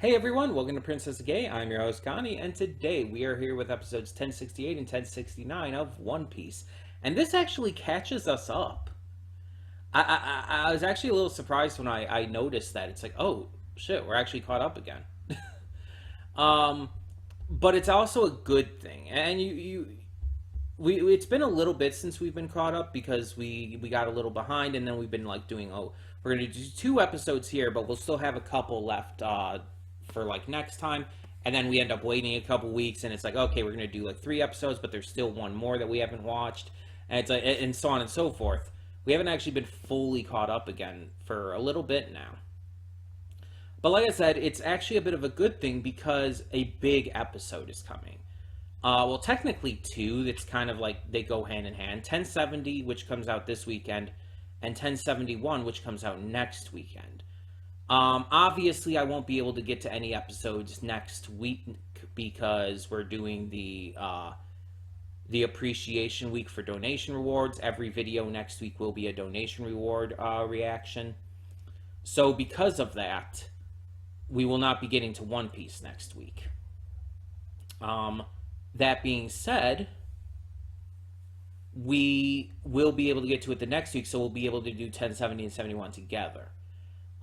Hey everyone, welcome to Princess Gay. I'm your host Connie, and today we are here with episodes 1068 and 1069 of One Piece. And this actually catches us up. I was actually a little surprised when I noticed that. It's like, oh shit, we're actually caught up again. Um, but it's also a good thing. And it's been a little bit since we've been caught up because we got a little behind, and then we've been like doing, we're gonna do 2 episodes here, but we'll still have a couple left for like next time. And then we end up waiting a couple weeks, and it's like, okay, we're gonna do like 3 episodes, but there's still one more that we haven't watched, and it's like, and so on and so forth. We haven't actually been fully caught up again for a little bit now. But like I said, it's actually a bit of a good thing because a big episode is coming. Well, technically two. It's kind of like they go hand in hand. 1070, which comes out this weekend, and 1071, which comes out next weekend. Obviously, I won't be able to get to any episodes next week because we're doing the appreciation week for donation rewards. Every video next week will be a donation reward reaction. So because of that, we will not be getting to One Piece next week. That being said, we will be able to get to it the next week, so we'll be able to do 1070 and 71 together.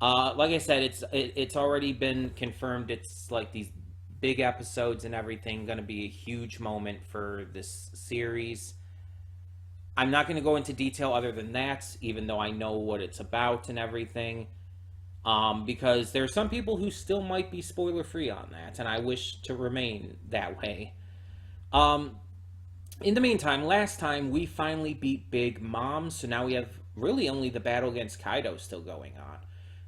Like I said, it's already been confirmed. It's like these big episodes and everything, going to be a huge moment for this series. I'm not going to go into detail other than that, even though I know what it's about and everything, because there are some people who still might be spoiler free on that, and I wish to remain that way. In the meantime, last time we finally beat Big Mom, so now we have really only the battle against Kaido still going on.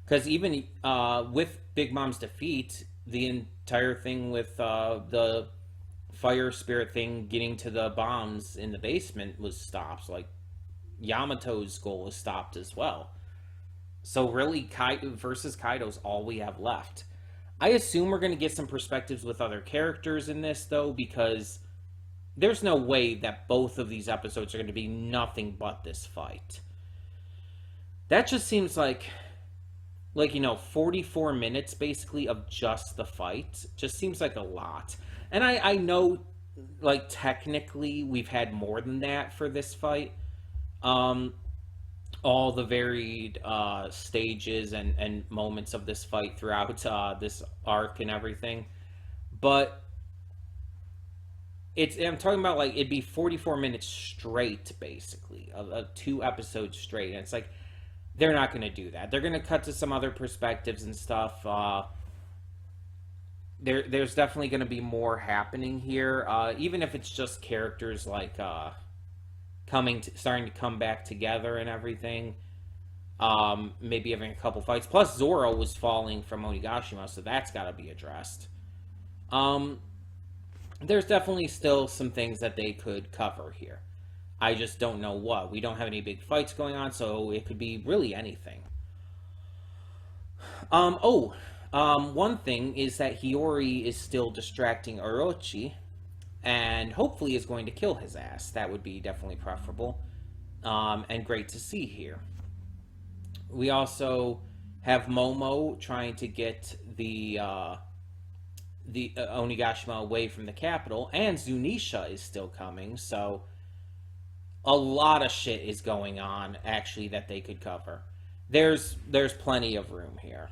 Because even with Big Mom's defeat, the entire thing with the fire spirit thing getting to the bombs in the basement was stopped. Like, Yamato's goal was stopped as well. So really, Kaido versus Kaido's all we have left. I assume we're going to get some perspectives with other characters in this, though, because there's no way that both of these episodes are going to be nothing but this fight. That just seems like 44 minutes basically of just the fight just seems like a lot. And I know, like, technically we've had more than that for this fight. All the varied stages and moments of this fight throughout this arc and everything. But I'm talking about, like, it'd be 44 minutes straight, basically, of 2 episodes straight. And it's like, they're not going to do that. They're going to cut to some other perspectives and stuff. There's definitely going to be more happening here, even if it's just characters like starting to come back together and everything. Maybe having a couple fights. Plus, Zoro was falling from Onigashima, so that's got to be addressed. There's definitely still some things that they could cover here. I just don't know what. We don't have any big fights going on, so it could be really anything. One thing is that Hiyori is still distracting Orochi, and hopefully is going to kill his ass. That would be definitely preferable, and great to see here. We also have Momo trying to get the Onigashima away from the capital, and Zunisha is still coming, so a lot of shit is going on, actually, that they could cover. There's plenty of room here.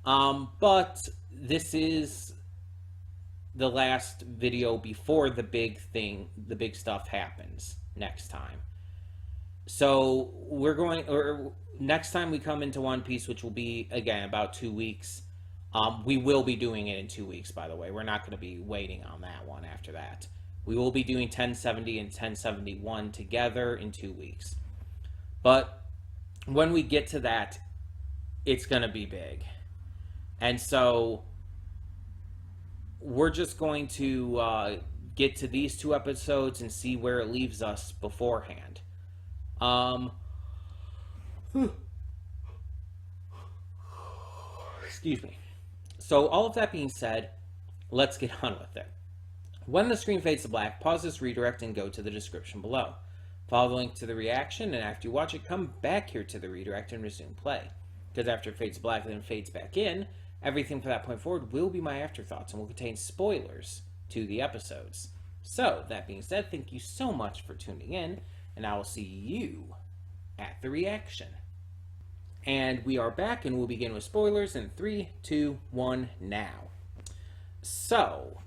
But this is the last video before the big stuff happens next time. So next time we come into One Piece, which will be, again, about 2 weeks. We will be doing it in 2 weeks, by the way. We're not going to be waiting on that one after that. We will be doing 1070 and 1071 together in 2 weeks. But when we get to that, it's going to be big. And so we're just going to get to these 2 episodes and see where it leaves us beforehand. Excuse me. So all of that being said, let's get on with it. When the screen fades to black, pause this redirect and go to the description below. Follow the link to the reaction, and after you watch it, come back here to the redirect and resume play. Because after it fades black and then fades back in, everything from that point forward will be my afterthoughts and will contain spoilers to the episodes. So, that being said, thank you so much for tuning in, and I will see you at the reaction. And we are back, and we'll begin with spoilers in 3, 2, 1, now. So,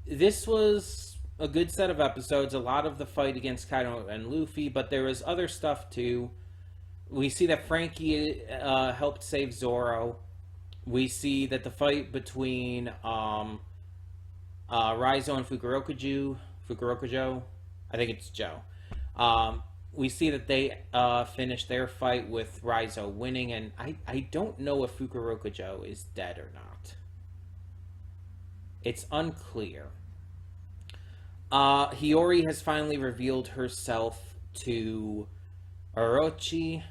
this was a good set of episodes, a lot of the fight against Kaido and Luffy, but there was other stuff too. We see that Frankie helped save Zoro. We see that the fight between Raizo and Fukurokujo, I think it's Joe. We see that they finished their fight with Raizo winning, and I don't know if Fukurokujo is dead or not. It's unclear. Hiyori has finally revealed herself to Orochi,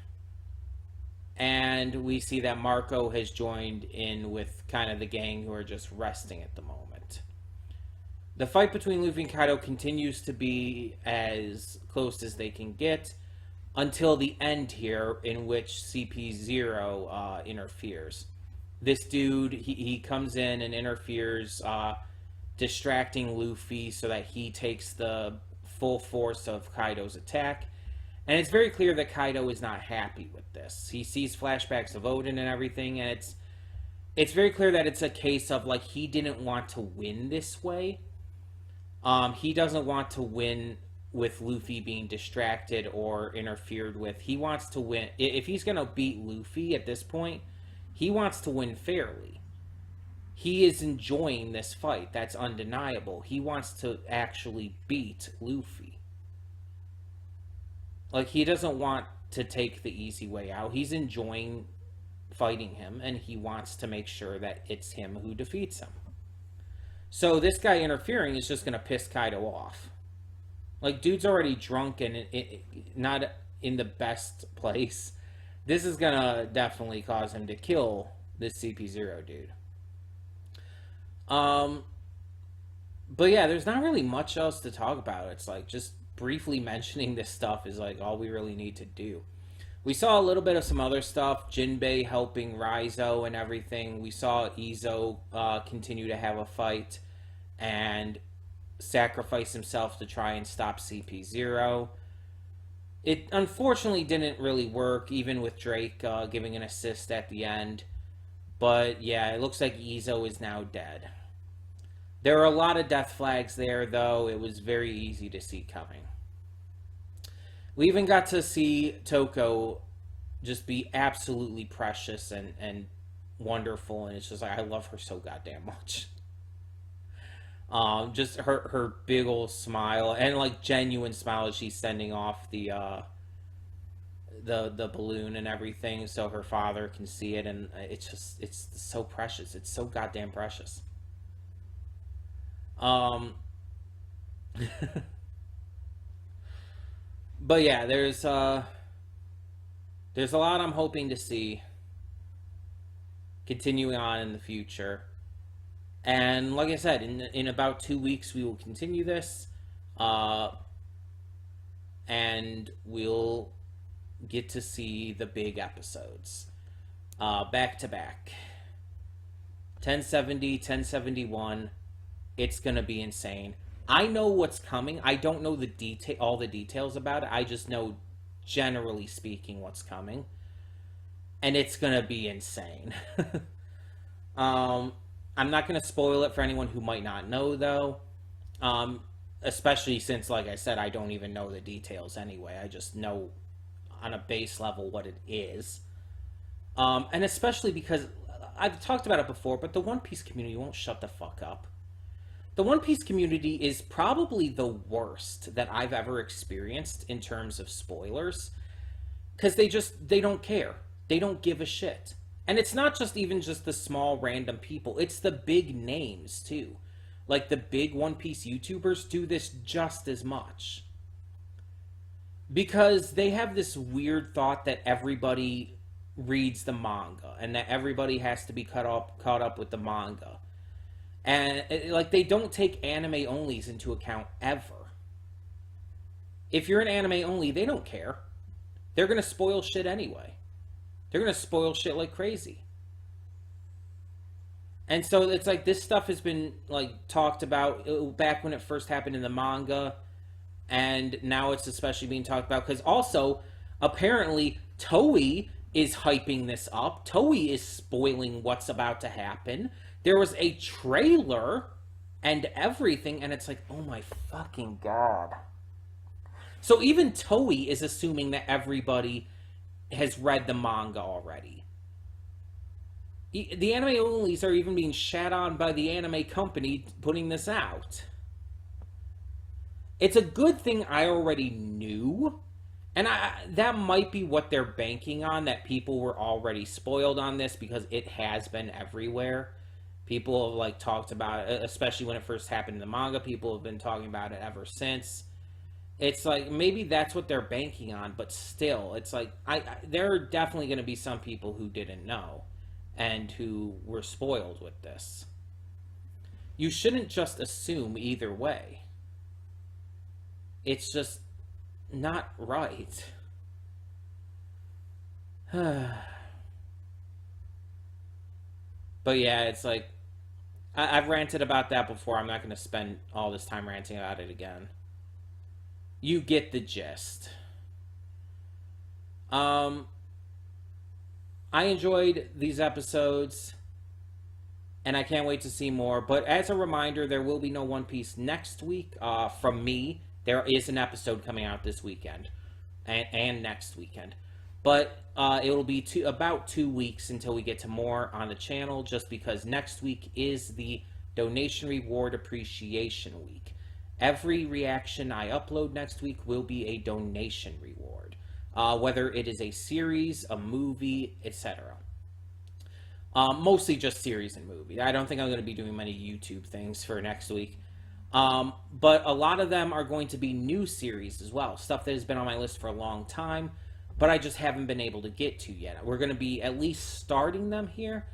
and we see that Marco has joined in with kind of the gang who are just resting at the moment. The fight between Luffy and Kaido continues to be as close as they can get until the end here, in which CP0 interferes. This dude, he comes in and interferes, distracting Luffy so that he takes the full force of Kaido's attack. And it's very clear that Kaido is not happy with this. He sees flashbacks of Odin and everything, and it's very clear that it's a case of, like, he didn't want to win this way. He doesn't want to win with Luffy being distracted or interfered with. He wants to win. If he's going to beat Luffy at this point, he wants to win fairly. He is enjoying this fight. That's undeniable. He wants to actually beat Luffy. Like, he doesn't want to take the easy way out. He's enjoying fighting him, and he wants to make sure that it's him who defeats him. So this guy interfering is just going to piss Kaido off. Like, dude's already drunk and not in the best place. This is going to definitely cause him to kill this CP0 dude. But yeah, there's not really much else to talk about. It's like, just briefly mentioning this stuff is like all we really need to do. We saw a little bit of some other stuff, Jinbei helping Raizo and everything. We saw Izo continue to have a fight and sacrifice himself to try and stop CP0. It unfortunately didn't really work, even with Drake giving an assist at the end. But yeah, it looks like Izo is now dead. There are a lot of death flags there, though. It was very easy to see coming. We even got to see Toko just be absolutely precious and wonderful, and it's just like, I love her so goddamn much. Just her big old smile, and like genuine smile as she's sending off the balloon and everything so her father can see it, and it's so precious. It's so goddamn precious. But yeah, there's a lot I'm hoping to see continuing on in the future. And like I said, in about 2 weeks we will continue this, and we'll get to see the big episodes back to back. 1070, 1071. It's gonna be insane. I know what's coming. I don't know all the details about it. I just know, generally speaking, what's coming, and it's gonna be insane. I'm not gonna spoil it for anyone who might not know, though. Especially since, like I said, I don't even know the details anyway. I just know on a base level what it is. And especially because I've talked about it before, but the One Piece community won't shut the fuck up. The One Piece community is probably the worst that I've ever experienced in terms of spoilers, because they don't care. They don't give a shit. And it's not just the small random people. It's the big names too. Like the big One Piece YouTubers do this just as much. Because they have this weird thought that everybody reads the manga and that everybody has to be caught up with the manga. And like, they don't take anime onlys into account ever. If you're an anime only, they don't care. They're going to spoil shit anyway. They're going to spoil shit like crazy. And so it's like this stuff has been like talked about back when it first happened in the manga, and now it's especially being talked about because also apparently Toei is hyping this up. Toei is spoiling what's about to happen. There was a trailer and everything, and it's like, oh my fucking god. So even Toei is assuming that everybody has read the manga already. The anime onlys are even being shat on by the anime company putting this out. It's a good thing I already knew, and that might be what they're banking on, that people were already spoiled on this because it has been everywhere. People have like talked about it, especially when it first happened in the manga. People have been talking about it ever since. It's like maybe that's what they're banking on, but still, it's like there are definitely going to be some people who didn't know and who were spoiled with this. You shouldn't just assume either way. It's just not right. But yeah, it's like I've ranted about that before. I'm not going to spend all this time ranting about it again. You get the gist. I enjoyed these episodes, and I can't wait to see more. But as a reminder, there will be no One Piece next week from me. There is an episode coming out this weekend and next weekend. But it will be about 2 weeks until we get to more on the channel, just because next week is the Donation Reward Appreciation Week. Every reaction I upload next week will be a donation reward, whether it is a series, a movie, etc. Mostly just series and movie. I don't think I'm going to be doing many YouTube things for next week. But a lot of them are going to be new series as well. Stuff that has been on my list for a long time, but I just haven't been able to get to yet. We're going to be at least starting them here.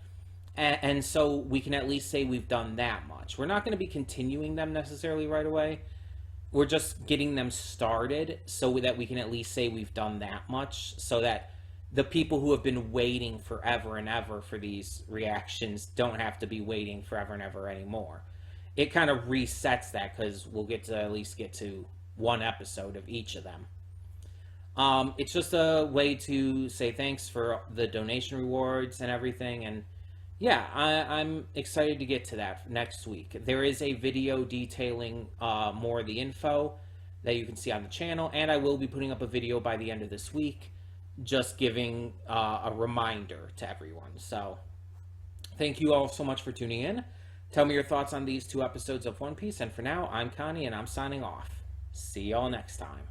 And so we can at least say we've done that much. We're not going to be continuing them necessarily right away. We're just getting them started so that we can at least say we've done that much, so that the people who have been waiting forever and ever for these reactions don't have to be waiting forever and ever anymore. It kind of resets that because we'll get to at least get to one episode of each of them. It's just a way to say thanks for the donation rewards and everything. And yeah, I'm excited to get to that next week. There is a video detailing more of the info that you can see on the channel, and I will be putting up a video by the end of this week, just giving a reminder to everyone. So thank you all so much for tuning in. Tell me your thoughts on these 2 episodes of One Piece, and for now, I'm Connie, and I'm signing off. See y'all next time.